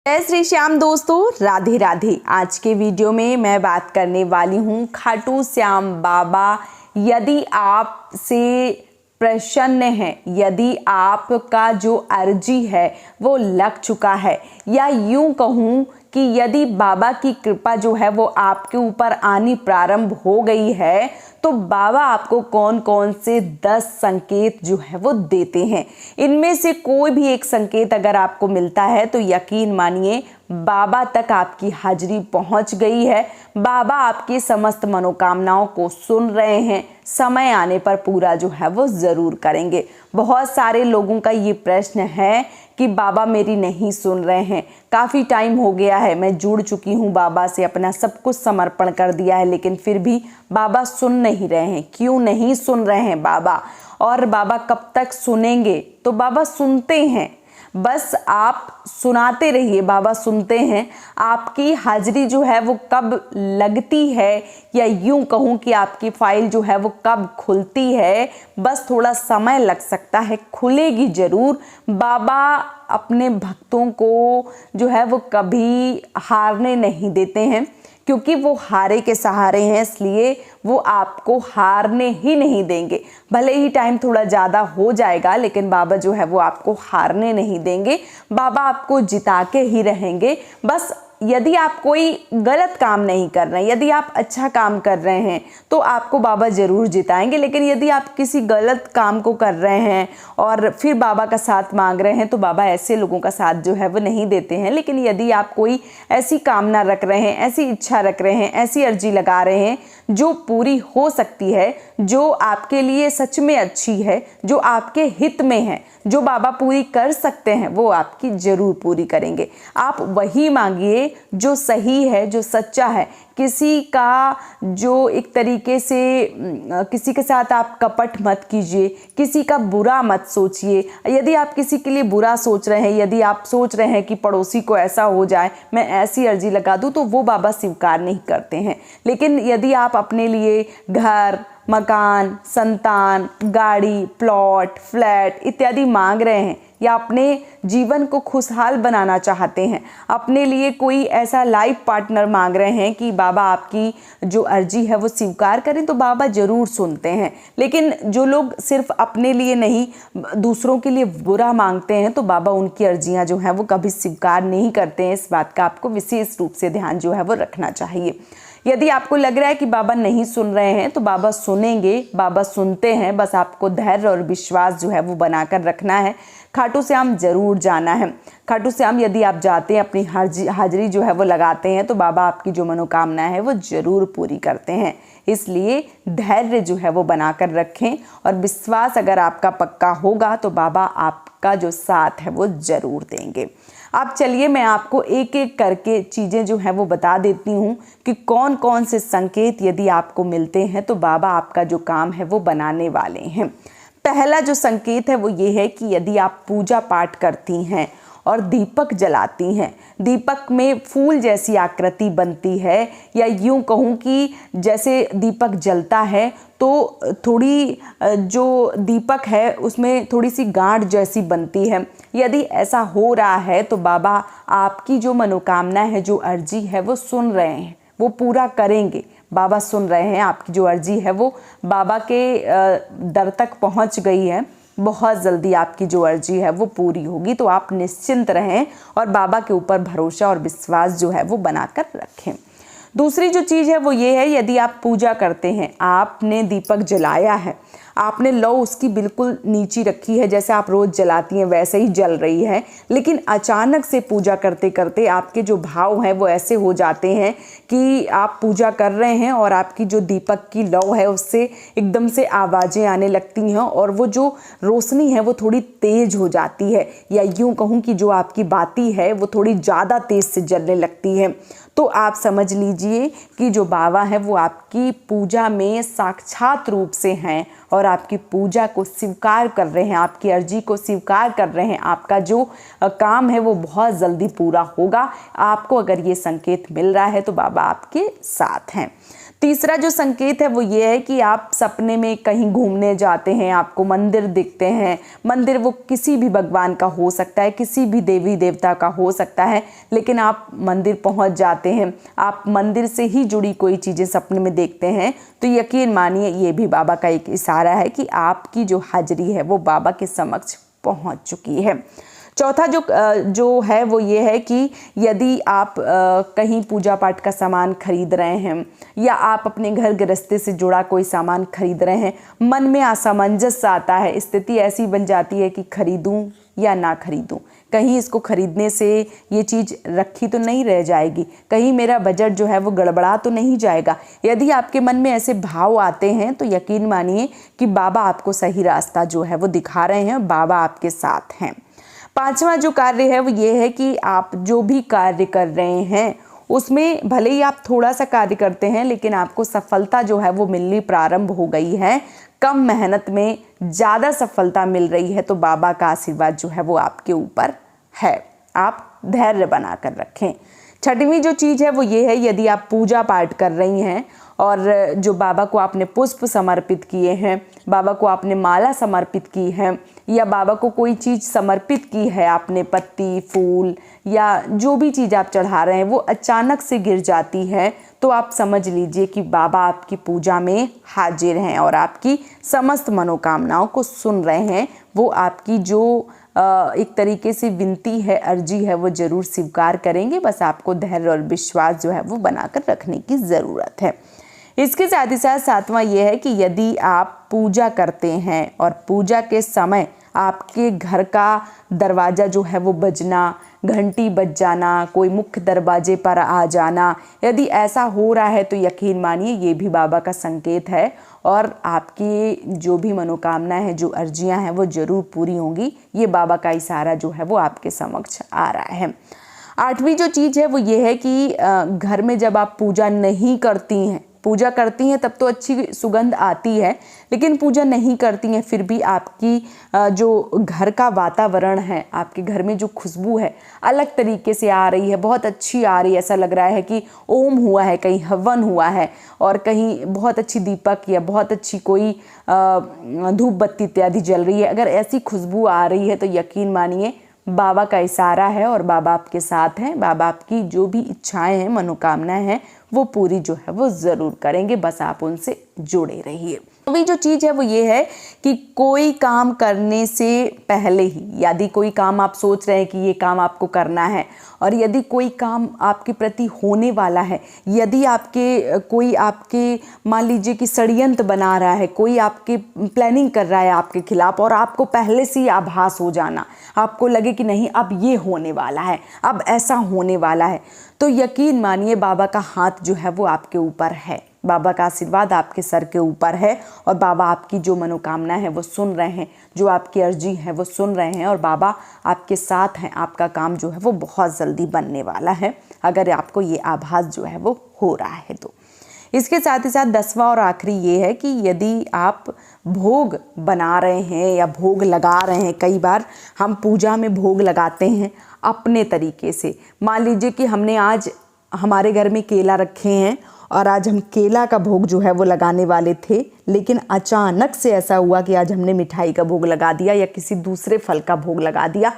जय श्री श्याम दोस्तों, राधे राधे। आज के वीडियो में मैं बात करने वाली हूँ खाटू श्याम बाबा यदि आप से प्रसन्न हैं, यदि आपका जो अर्जी है वो लग चुका है, या यूं कहूँ कि यदि बाबा की कृपा जो है वो आपके ऊपर आनी प्रारंभ हो गई है, तो बाबा आपको कौन कौन से 10 संकेत जो है वो देते हैं। इनमें से कोई भी एक संकेत अगर आपको मिलता है तो यकीन मानिए बाबा तक आपकी हाजिरी पहुंच गई है। बाबा आपकी समस्त मनोकामनाओं को सुन रहे हैं, समय आने पर पूरा जो है वो ज़रूर करेंगे। बहुत सारे लोगों का ये प्रश्न है कि बाबा मेरी नहीं सुन रहे हैं, काफ़ी टाइम हो गया है, मैं जुड़ चुकी हूँ बाबा से, अपना सब कुछ समर्पण कर दिया है, लेकिन फिर भी बाबा सुन नहीं रहे हैं। क्यों नहीं सुन रहे हैं बाबा, और बाबा कब तक सुनेंगे? तो बाबा सुनते हैं, बस आप सुनाते रहिए, बाबा सुनते हैं। आपकी हाजिरी जो है वो कब लगती है, या यूं कहूँ कि आपकी फाइल जो है वो कब खुलती है, बस थोड़ा समय लग सकता है, खुलेगी ज़रूर। बाबा अपने भक्तों को जो है वो कभी हारने नहीं देते हैं, क्योंकि वो हारे के सहारे हैं, इसलिए वो आपको हारने ही नहीं देंगे। भले ही टाइम थोड़ा ज़्यादा हो जाएगा, लेकिन बाबा जो है वो आपको हारने नहीं देंगे। बाबा आपको जिता के ही रहेंगे। बस यदि आप कोई गलत काम नहीं कर रहे हैं, यदि आप अच्छा काम कर रहे हैं, तो आपको बाबा ज़रूर जिताएंगे। लेकिन यदि आप किसी गलत काम को कर रहे हैं और फिर बाबा का साथ मांग रहे हैं, तो बाबा ऐसे लोगों का साथ जो है वो नहीं देते हैं। लेकिन यदि आप कोई ऐसी कामना रख रहे हैं, ऐसी इच्छा रख रहे हैं, ऐसी अर्जी लगा रहे हैं जो पूरी हो सकती है, जो आपके लिए सच में अच्छी है, जो आपके हित में है, जो बाबा पूरी कर सकते हैं, वो आपकी ज़रूर पूरी करेंगे। आप वही मांगिए जो सही है, जो सच्चा है। किसी का जो एक तरीके से किसी के साथ आप कपट मत कीजिए, किसी का बुरा मत सोचिए। यदि आप किसी के लिए बुरा सोच रहे हैं, यदि आप सोच रहे हैं कि पड़ोसी को ऐसा हो जाए, मैं ऐसी अर्जी लगा दूं, तो वो बाबा स्वीकार नहीं करते हैं। लेकिन यदि आप अपने लिए घर, मकान, संतान, गाड़ी, प्लॉट, फ्लैट इत्यादि मांग रहे हैं, या अपने जीवन को खुशहाल बनाना चाहते हैं, अपने लिए कोई ऐसा लाइफ पार्टनर मांग रहे हैं कि बाबा आपकी जो अर्जी है वो स्वीकार करें, तो बाबा ज़रूर सुनते हैं। लेकिन जो लोग सिर्फ अपने लिए नहीं, दूसरों के लिए बुरा मांगते हैं, तो बाबा उनकी अर्जियां जो हैं वो कभी स्वीकार नहीं करते हैं। इस बात का आपको विशेष रूप से ध्यान जो है वो रखना चाहिए। यदि आपको लग रहा है कि बाबा नहीं सुन रहे हैं, तो बाबा सुनेंगे, बाबा सुनते हैं। बस आपको धैर्य और विश्वास जो है वो बनाकर रखना है। खाटू श्याम जरूर जाना है। खाटू श्याम यदि आप जाते हैं, अपनी हाजिरी जो है वो लगाते हैं, तो बाबा आपकी जो मनोकामना है वो ज़रूर पूरी करते हैं। इसलिए धैर्य जो है वो बनाकर रखें, और विश्वास अगर आपका पक्का होगा तो बाबा आपका जो साथ है वो ज़रूर देंगे। अब चलिए मैं आपको एक एक करके चीज़ें जो हैं वो बता देती हूँ कि कौन कौन से संकेत यदि आपको मिलते हैं तो बाबा आपका जो काम है वो बनाने वाले हैं। पहला जो संकेत है वो ये है कि यदि आप पूजा पाठ करती हैं और दीपक जलाती हैं, दीपक में फूल जैसी आकृति बनती है, या यूं कहूँ कि जैसे दीपक जलता है तो थोड़ी जो दीपक है उसमें थोड़ी सी गांठ जैसी बनती है, यदि ऐसा हो रहा है तो बाबा आपकी जो मनोकामना है, जो अर्जी है वो सुन रहे हैं, वो पूरा करेंगे। बाबा सुन रहे हैं, आपकी जो अर्जी है वो बाबा के दर तक पहुंच गई है। बहुत जल्दी आपकी जो अर्जी है वो पूरी होगी, तो आप निश्चिंत रहें और बाबा के ऊपर भरोसा और विश्वास जो है वो बनाकर रखें। दूसरी जो चीज़ है वो ये है, यदि आप पूजा करते हैं, आपने दीपक जलाया है, आपने लौ उसकी बिल्कुल नीची रखी है, जैसे आप रोज़ जलाती हैं वैसे ही जल रही है, लेकिन अचानक से पूजा करते करते आपके जो भाव हैं वो ऐसे हो जाते हैं कि आप पूजा कर रहे हैं और आपकी जो दीपक की लौ है उससे एकदम से आवाज़ें आने लगती हैं, और वो जो रोशनी है वो थोड़ी तेज़ हो जाती है, या यूँ कहूँ कि जो आपकी बाती है वो थोड़ी ज़्यादा तेज़ से जलने लगती है। तो आप समझ लीजिए कि जो बाबा है वो आपकी पूजा में साक्षात रूप से हैं और आपकी पूजा को स्वीकार कर रहे हैं, आपकी अर्जी को स्वीकार कर रहे हैं। आपका जो काम है वो बहुत जल्दी पूरा होगा। आपको अगर ये संकेत मिल रहा है तो बाबा आपके साथ हैं। तीसरा जो संकेत है वो ये है कि आप सपने में कहीं घूमने जाते हैं, आपको मंदिर दिखते हैं। मंदिर वो किसी भी भगवान का हो सकता है, किसी भी देवी देवता का हो सकता है, लेकिन आप मंदिर पहुंच जाते हैं, आप मंदिर से ही जुड़ी कोई चीज़ें सपने में देखते हैं, तो यकीन मानिए ये भी बाबा का एक इशारा है कि आपकी जो हाजिरी है वो बाबा के समक्ष पहुंच चुकी है। चौथा जो है वो ये है कि यदि आप कहीं पूजा पाठ का सामान खरीद रहे हैं या आप अपने घर गृहस्थी से जुड़ा कोई सामान खरीद रहे हैं, मन में असमंजस आता है, स्थिति ऐसी बन जाती है कि खरीदूं या ना खरीदूं, कहीं इसको खरीदने से ये चीज़ रखी तो नहीं रह जाएगी, कहीं मेरा बजट जो है वो गड़बड़ा तो नहीं जाएगा। यदि आपके मन में ऐसे भाव आते हैं तो यकीन मानिए कि बाबा आपको सही रास्ता जो है वो दिखा रहे हैं, बाबा आपके साथ हैं। पांचवा जो कार्य है वो ये है कि आप जो भी कार्य कर रहे हैं उसमें भले ही आप थोड़ा सा कार्य करते हैं, लेकिन आपको सफलता जो है वो मिलनी प्रारंभ हो गई है। कम मेहनत में ज़्यादा सफलता मिल रही है, तो बाबा का आशीर्वाद जो है वो आपके ऊपर है। आप धैर्य बना कर रखें। छठवीं जो चीज़ है वो ये है, यदि आप पूजा पाठ कर रही हैं और जो बाबा को आपने पुष्प समर्पित किए हैं, बाबा को आपने माला समर्पित की है, या बाबा को कोई चीज़ समर्पित की है आपने, पत्ती, फूल या जो भी चीज़ आप चढ़ा रहे हैं, वो अचानक से गिर जाती है, तो आप समझ लीजिए कि बाबा आपकी पूजा में हाजिर हैं और आपकी समस्त मनोकामनाओं को सुन रहे हैं। वो आपकी जो एक तरीके से विनती है, अर्जी है, वो ज़रूर स्वीकार करेंगे। बस आपको धैर्य और विश्वास जो है वो बनाकर रखने की ज़रूरत है। इसके साथ ही साथ सातवां ये है कि यदि आप पूजा करते हैं और पूजा के समय आपके घर का दरवाज़ा जो है वो बजना, घंटी बज जाना, कोई मुख्य दरवाजे पर आ जाना, यदि ऐसा हो रहा है तो यकीन मानिए ये भी बाबा का संकेत है और आपकी जो भी मनोकामना है, जो अर्जियां हैं, वो ज़रूर पूरी होंगी। ये बाबा का इशारा जो है वो आपके समक्ष आ रहा है। आठवीं जो चीज़ है वो ये है कि घर में जब आप पूजा नहीं करती हैं, पूजा करती हैं तब तो अच्छी सुगंध आती है, लेकिन पूजा नहीं करती हैं फिर भी आपकी जो घर का वातावरण है, आपके घर में जो खुशबू है अलग तरीके से आ रही है, बहुत अच्छी आ रही है। ऐसा लग रहा है कि ओम हुआ है, कहीं हवन हुआ है और कहीं बहुत अच्छी दीपक या बहुत अच्छी कोई धूप बत्ती इत्यादि जल रही है। अगर ऐसी खुशबू आ रही है तो यकीन मानिए बाबा का इशारा है और बाबा आपके साथ हैं। बाबा आपकी जो भी इच्छाएं हैं, मनोकामनाएं हैं, वो पूरी जो है वो ज़रूर करेंगे। बस आप उनसे जुड़े रहिए। अभी जो चीज़ है वो ये है कि कोई काम करने से पहले ही, यदि कोई काम आप सोच रहे हैं कि ये काम आपको करना है और यदि कोई काम आपके प्रति होने वाला है, यदि कोई आपके मान लीजिए कि षड्यंत्र बना रहा है, कोई आपके प्लानिंग कर रहा है आपके खिलाफ और आपको पहले से ही आभास हो जाना, आपको लगे कि नहीं अब ये होने वाला है, अब ऐसा होने वाला है, तो यकीन मानिए बाबा का हाथ जो है वो आपके ऊपर है, बाबा का आशीर्वाद आपके सर के ऊपर है और बाबा आपकी जो मनोकामना है वो सुन रहे हैं, जो आपकी अर्जी है वो सुन रहे हैं और बाबा आपके साथ हैं। आपका काम जो है वो बहुत जल्दी बनने वाला है, अगर आपको ये आभास जो है वो हो रहा है तो। इसके साथ ही साथ 10वां और आखिरी ये है कि यदि आप भोग बना रहे हैं या भोग लगा रहे हैं, कई बार हम पूजा में भोग लगाते हैं अपने तरीके से। मान लीजिए कि हमने आज हमारे घर में केला रखे हैं और आज हम केला का भोग जो है वो लगाने वाले थे, लेकिन अचानक से ऐसा हुआ कि आज हमने मिठाई का भोग लगा दिया या किसी दूसरे फल का भोग लगा दिया,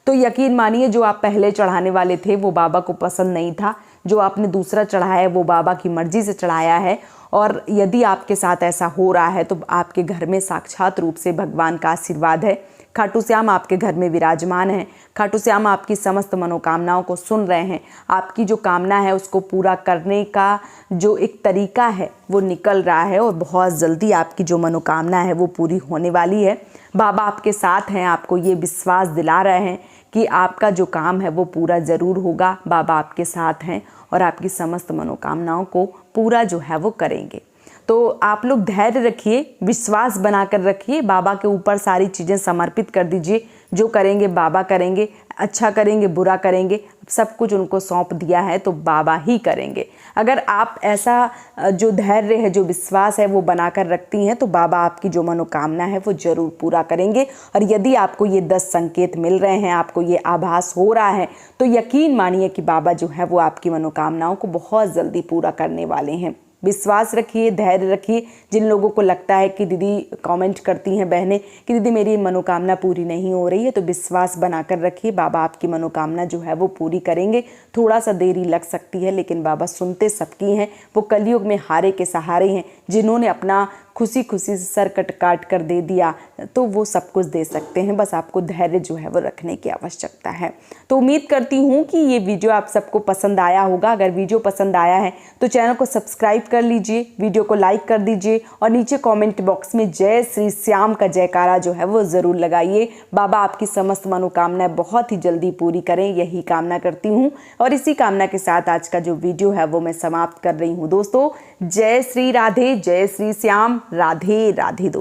तो यकीन मानिए जो आप पहले चढ़ाने वाले थे वो बाबा को पसंद नहीं था, जो आपने दूसरा चढ़ाया है वो बाबा की मर्जी से चढ़ाया है। और यदि आपके साथ ऐसा हो रहा है तो आपके घर में साक्षात रूप से भगवान का आशीर्वाद है। खाटू श्याम आपके घर में विराजमान है। खाटू श्याम आपकी समस्त मनोकामनाओं को सुन रहे हैं। आपकी जो कामना है उसको पूरा करने का जो एक तरीका है वो निकल रहा है और बहुत जल्दी आपकी जो मनोकामना है वो पूरी होने वाली है। बाबा आपके साथ हैं, आपको ये विश्वास दिला रहे हैं कि आपका जो काम है वो पूरा ज़रूर होगा। बाबा आपके साथ हैं और आपकी समस्त मनोकामनाओं को पूरा जो है वो करेंगे। तो आप लोग धैर्य रखिए, विश्वास बनाकर रखिए, बाबा के ऊपर सारी चीज़ें समर्पित कर दीजिए। जो करेंगे बाबा करेंगे, अच्छा करेंगे बुरा करेंगे, सब कुछ उनको सौंप दिया है तो बाबा ही करेंगे। अगर आप ऐसा जो धैर्य है, जो विश्वास है वो बनाकर रखती हैं तो बाबा आपकी जो मनोकामना है वो ज़रूर पूरा करेंगे। और यदि आपको ये 10 संकेत मिल रहे हैं, आपको ये आभास हो रहा है, तो यकीन मानिए कि बाबा जो है वो आपकी मनोकामनाओं को बहुत जल्दी पूरा करने वाले हैं। विश्वास रखिए, धैर्य रखिए। जिन लोगों को लगता है कि दीदी कमेंट करती हैं बहनें कि दीदी मेरी मनोकामना पूरी नहीं हो रही है, तो विश्वास बनाकर रखिए, बाबा आपकी मनोकामना जो है वो पूरी करेंगे। थोड़ा सा देरी लग सकती है लेकिन बाबा सुनते सबकी हैं। वो कलयुग में हारे के सहारे हैं। जिन्होंने अपना खुशी खुशी से सर काट कर दे दिया तो वो सब कुछ दे सकते हैं। बस आपको धैर्य जो है वो रखने की आवश्यकता है। तो उम्मीद करती हूँ कि ये वीडियो आप सबको पसंद आया होगा। अगर वीडियो पसंद आया है तो चैनल को सब्सक्राइब कर लीजिए, वीडियो को लाइक कर दीजिए और नीचे कमेंट बॉक्स में जय श्री श्याम का जयकारा जो है वो ज़रूर लगाइए। बाबा आपकी समस्त मनोकामनाएं बहुत ही जल्दी पूरी करें, यही कामना करती हूँ। और इसी कामना के साथ आज का जो वीडियो है वो मैं समाप्त कर रही हूँ। दोस्तों, जय श्री राधे, जय श्री श्याम, राधे राधे।